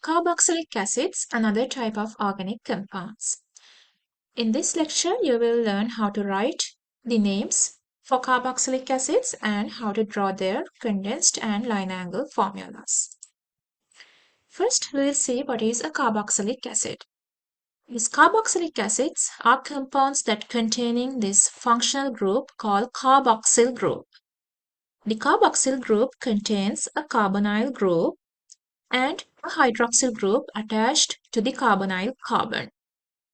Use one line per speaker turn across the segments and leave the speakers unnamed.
Carboxylic acids, another type of organic compounds. In this lecture, you will learn how to write the names for carboxylic acids and how to draw their condensed and line angle formulas. First, we will see what is a carboxylic acid. These carboxylic acids are compounds that containing this functional group called carboxyl group. The carboxyl group contains a carbonyl group and a hydroxyl group attached to the carbonyl carbon.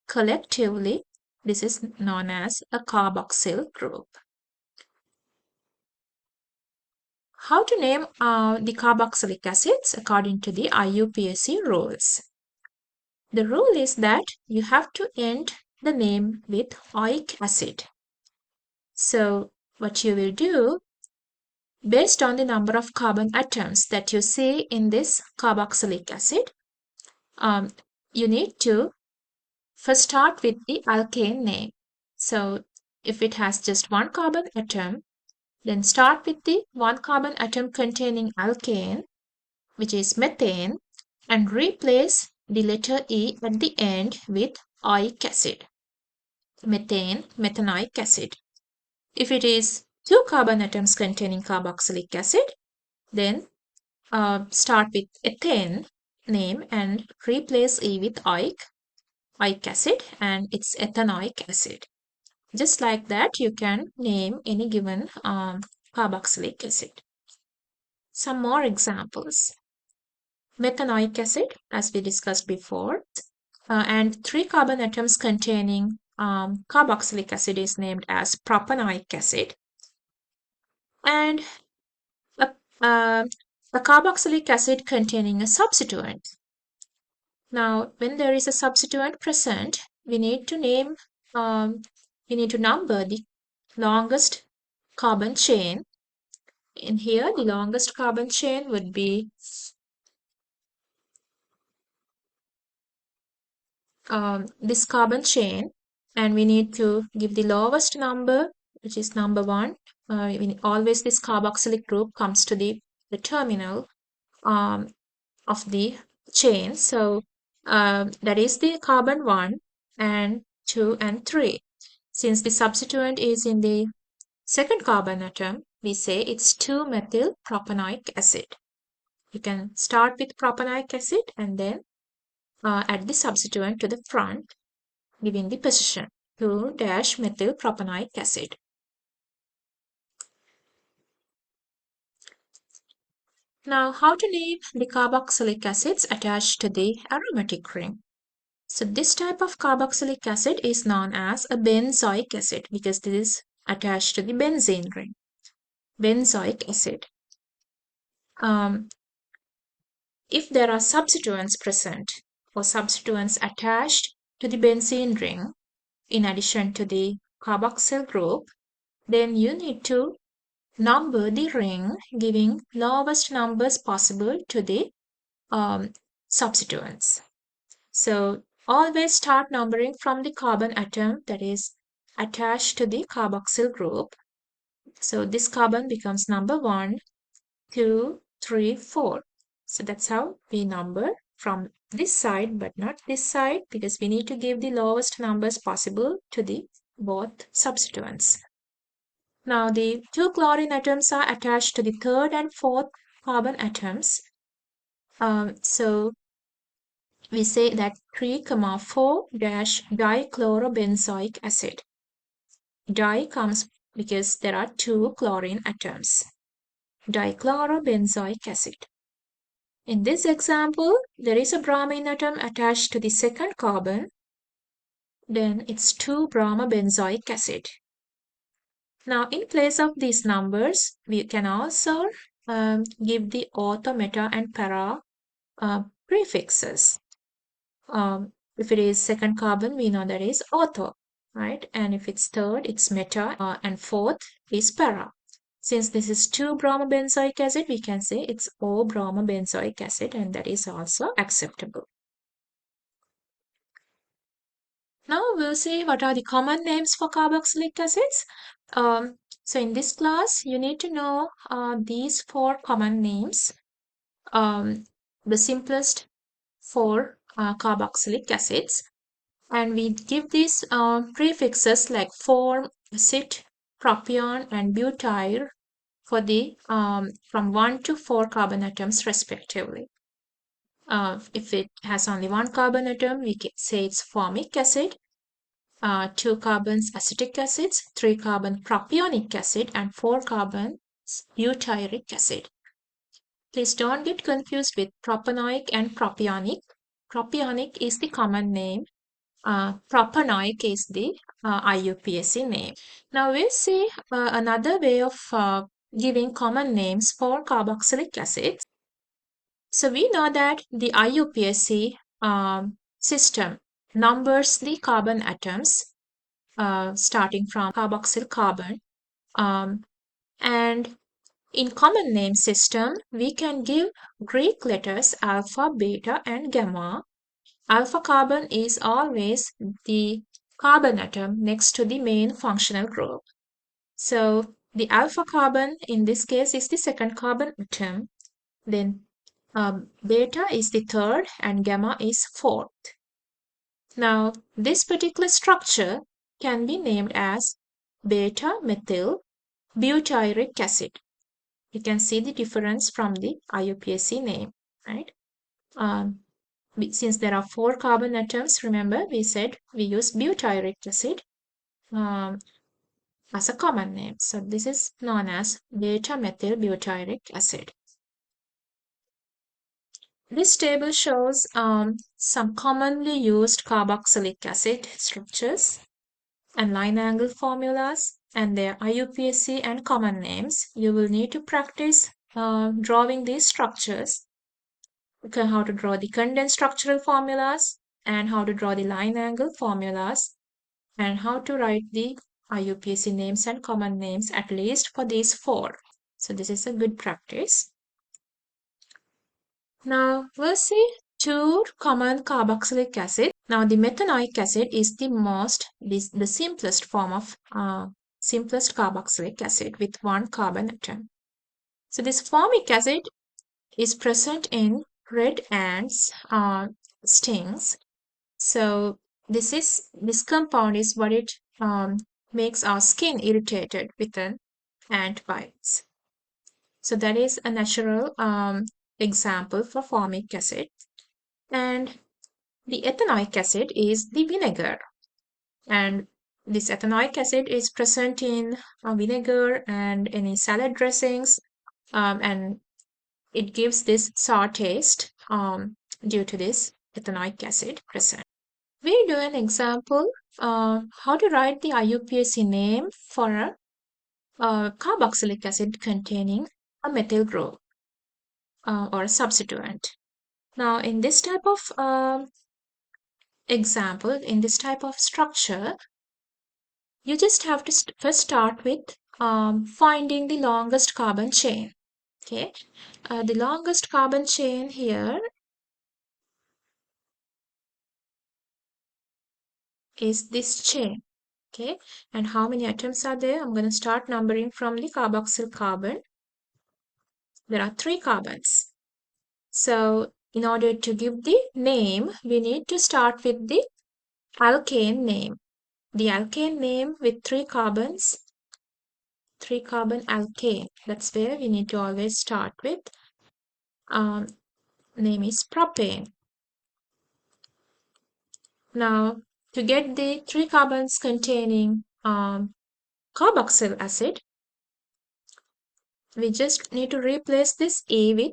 Collectively, this is known as a carboxyl group. How to name the carboxylic acids according to the IUPAC rules? The rule is that you have to end the name with oic acid. So what you will do, based on the number of carbon atoms that you see in this carboxylic acid, you need to first start with the alkane name. So if it has just one carbon atom, then start with the one carbon atom containing alkane, which is methane, and replace the letter E at the end with oic acid. Methane, methanoic acid. If it is two carbon atoms containing carboxylic acid, then start with ethane name and replace E with oic acid, and it's ethanoic acid. Just like that, you can name any given carboxylic acid. Some more examples. Methanoic acid, as we discussed before, and three carbon atoms containing carboxylic acid is named as propanoic acid. And a carboxylic acid containing a substituent. Now, when there is a substituent present, we need to number the longest carbon chain. In here, the longest carbon chain would be this carbon chain, and we need to give the lowest number, which is number 1. Always this carboxylic group comes to the terminal of the chain. So that is the carbon 1 and 2 and 3. Since the substituent is in the second carbon atom, we say it's 2-methyl propanoic acid. You can start with propanoic acid and then add the substituent to the front, giving the position 2-methyl propanoic acid. Now, how to name the carboxylic acids attached to the aromatic ring? So this type of carboxylic acid is known as a benzoic acid because this is attached to the benzene ring. Benzoic acid. If there are substituents present or substituents attached to the benzene ring in addition to the carboxyl group, then you need to number the ring giving lowest numbers possible to the substituents. So always start numbering from the carbon atom that is attached to the carboxyl group. So this carbon becomes number 1, 2, 3, 4. So that's how we number from this side, but not this side, because we need to give the lowest numbers possible to the both substituents. Now the 2 chlorine atoms are attached to the 3rd and 4th carbon atoms. So we say that 3,4-dichlorobenzoic acid. Di comes because there are 2 chlorine atoms. Dichlorobenzoic acid. In this example, there is a bromine atom attached to the 2nd carbon. Then it's 2-bromobenzoic acid. Now, in place of these numbers, we can also give the ortho, meta, and para prefixes. If it is 2nd carbon, we know that is ortho, right? And if it's 3rd, it's meta, and 4th is para. Since this is 2-bromobenzoic acid, we can say it's O-bromobenzoic acid, and that is also acceptable. Now we'll see what are the common names for carboxylic acids. So in this class, you need to know these 4 common names. The simplest 4 carboxylic acids, and we give these prefixes like form, acid, propion, and butyl for the from 1 to 4 carbon atoms respectively. If it has only one carbon atom, we can say it's formic acid, 2 carbons acetic acids, 3 carbon propionic acid, and 4 carbons butyric acid. Please don't get confused with propanoic and propionic. Propionic is the common name. Propanoic is the IUPAC name. Now we'll see another way of giving common names for carboxylic acids. So we know that the IUPAC system numbers the carbon atoms starting from carboxyl carbon, and in common name system, we can give Greek letters alpha, beta, and gamma. Alpha carbon is always the carbon atom next to the main functional group. So the alpha carbon in this case is the second carbon atom. Then beta is the third and gamma is fourth. Now this particular structure can be named as beta methyl butyric acid. You can see the difference from the IUPAC name, right? Since there are 4 carbon atoms, remember we said we use butyric acid as a common name. So this is known as beta-methyl butyric acid. This table shows some commonly used carboxylic acid structures and line angle formulas and their IUPAC and common names. You will need to practice drawing these structures, how to draw the condensed structural formulas and how to draw the line angle formulas and how to write the IUPAC names and common names at least for these 4. So this is a good practice. Now we'll see 2 common carboxylic acids. Now the methanoic acid is the simplest form of simplest carboxylic acid with 1 carbon atom. So this formic acid is present in red ants stings. So this compound is what it makes our skin irritated with an ant bites. So that is a natural example for formic acid. And the ethanoic acid is the vinegar. And this ethanoic acid is present in vinegar and any salad dressings, and it gives this sour taste due to this ethanoic acid present. We do an example how to write the IUPAC name for a carboxylic acid containing a methyl group or a substituent. Now, in this type of example, in this type of structure, you just have to first start with finding the longest carbon chain. Okay, the longest carbon chain here is this chain. Okay, and how many atoms are there? I'm going to start numbering from the carboxyl carbon. There are 3 carbons. So in order to give the name, we need to start with the alkane name. The alkane name with 3 carbons, 3 carbon alkane. That's where we need to always start with. Name is propane. Now to get the 3 carbons containing carboxyl acid, we just need to replace this A with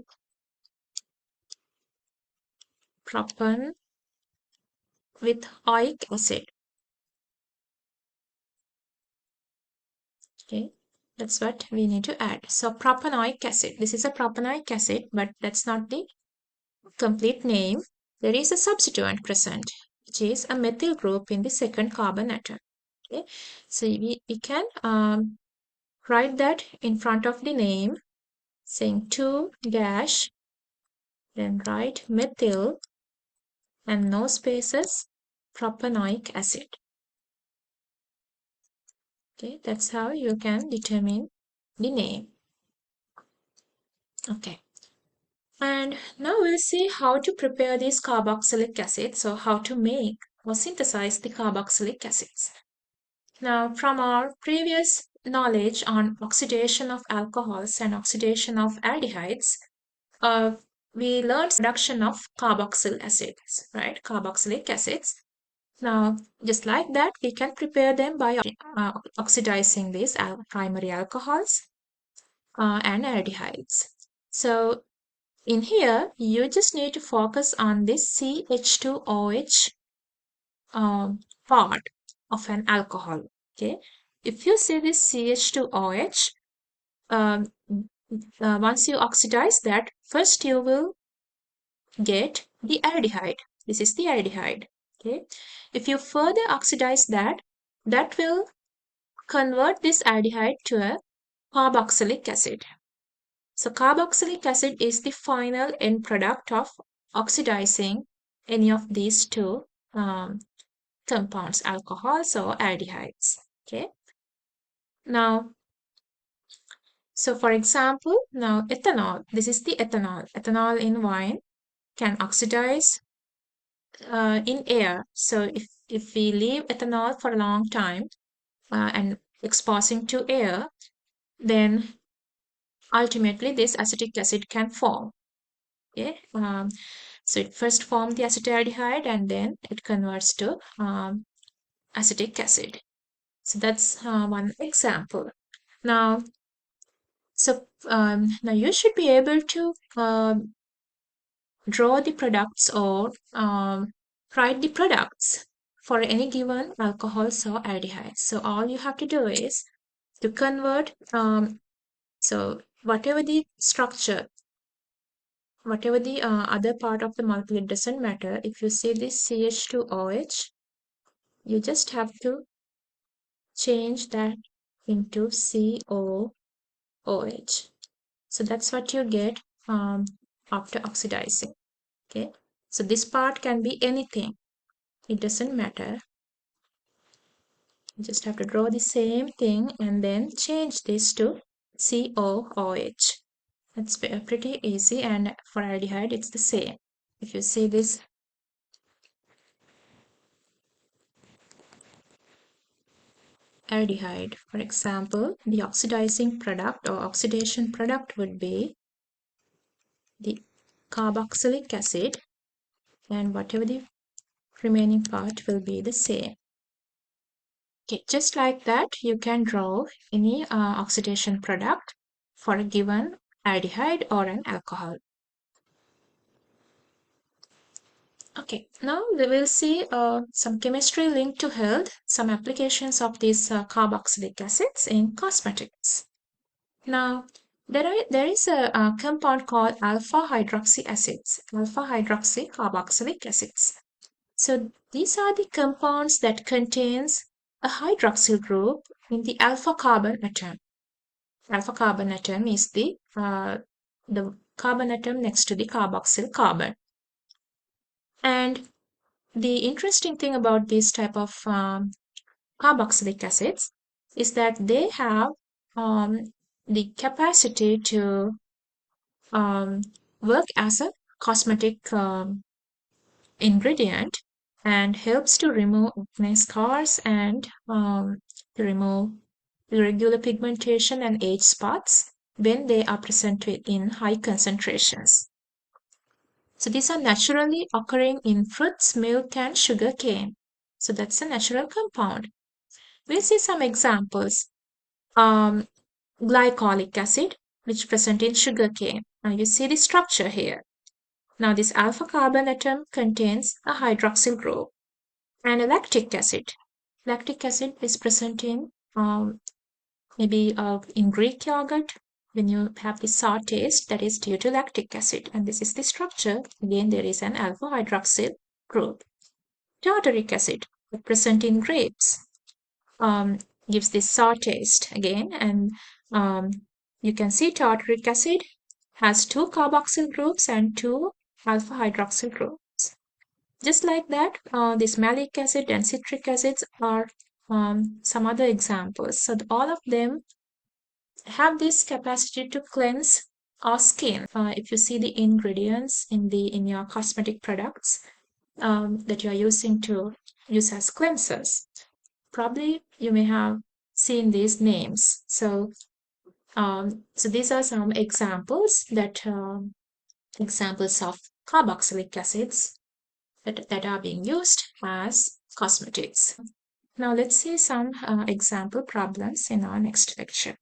propan with oic acid. Okay, that's what we need to add. So propanoic acid. This is a propanoic acid, but that's not the complete name. There is a substituent present, which is a methyl group in the second carbon atom. Okay, so we can write that in front of the name, saying 2 dash, then write methyl and no spaces, propanoic acid. Okay, that's how you can determine the name. Okay. And now we'll see how to prepare these carboxylic acids, so how to make or synthesize the carboxylic acids. Now, from our previous knowledge on oxidation of alcohols and oxidation of aldehydes, uh, we learned production of carboxyl acids, right? Carboxylic acids. Now, just like that, we can prepare them by oxidizing these primary alcohols and aldehydes. So, in here, you just need to focus on this CH2OH part of an alcohol. Okay, if you see this CH2OH, um, once you oxidize that, first you will get the aldehyde. This is the aldehyde. Okay, if you further oxidize that, that will convert this aldehyde to a carboxylic acid. So carboxylic acid is the final end product of oxidizing any of these two compounds, alcohols or aldehydes. Okay. Now, so for example, now ethanol, this is the ethanol. Ethanol in wine can oxidize in air. So if we leave ethanol for a long time and exposing to air, then ultimately this acetic acid can form. Okay. So it first forms the acetaldehyde and then it converts to acetic acid. So that's one example. Now, now you should be able to draw the products or write the products for any given alcohols or aldehydes. So all you have to do is to convert, so whatever the structure, whatever the other part of the molecule, it doesn't matter. If you see this CH2OH, you just have to change that into COOH. So that's what you get after oxidizing. Okay, so this part can be anything, it doesn't matter. You just have to draw the same thing and then change this to COOH. That's pretty easy, and for aldehyde it's the same. If you see this aldehyde, for example, the oxidizing product or oxidation product would be the carboxylic acid, and whatever the remaining part will be the same. Okay, just like that, you can draw any oxidation product for a given aldehyde or an alcohol. Okay, now we will see some chemistry linked to health, some applications of these carboxylic acids in cosmetics. Now, there is a compound called alpha hydroxy acids, alpha hydroxy carboxylic acids. So these are the compounds that contains a hydroxyl group in the alpha carbon atom. Alpha carbon atom is the carbon atom next to the carboxyl carbon. And the interesting thing about this type of carboxylic acids is that they have the capacity to work as a cosmetic ingredient and helps to remove acne scars and to remove irregular pigmentation and age spots when they are present in high concentrations. So these are naturally occurring in fruits, milk, and sugar cane. So that's a natural compound. We'll see some examples. Glycolic acid, which present in sugar cane. Now you see the structure here. Now this alpha carbon atom contains a hydroxyl group. And a lactic acid. Lactic acid is present in maybe in Greek yogurt. When you have the sour taste, that is due to lactic acid. And this is the structure. Again, there is an alpha hydroxyl group. Tartaric acid, present in grapes, gives this sour taste again. And you can see tartaric acid has two carboxyl groups and two alpha hydroxyl groups. Just like that, this malic acid and citric acids are some other examples. So all of them have this capacity to cleanse our skin. If you see the ingredients in your cosmetic products that you are using to use as cleansers, probably you may have seen these names. So these are some examples of carboxylic acids that are being used as cosmetics. Now let's see some example problems in our next lecture.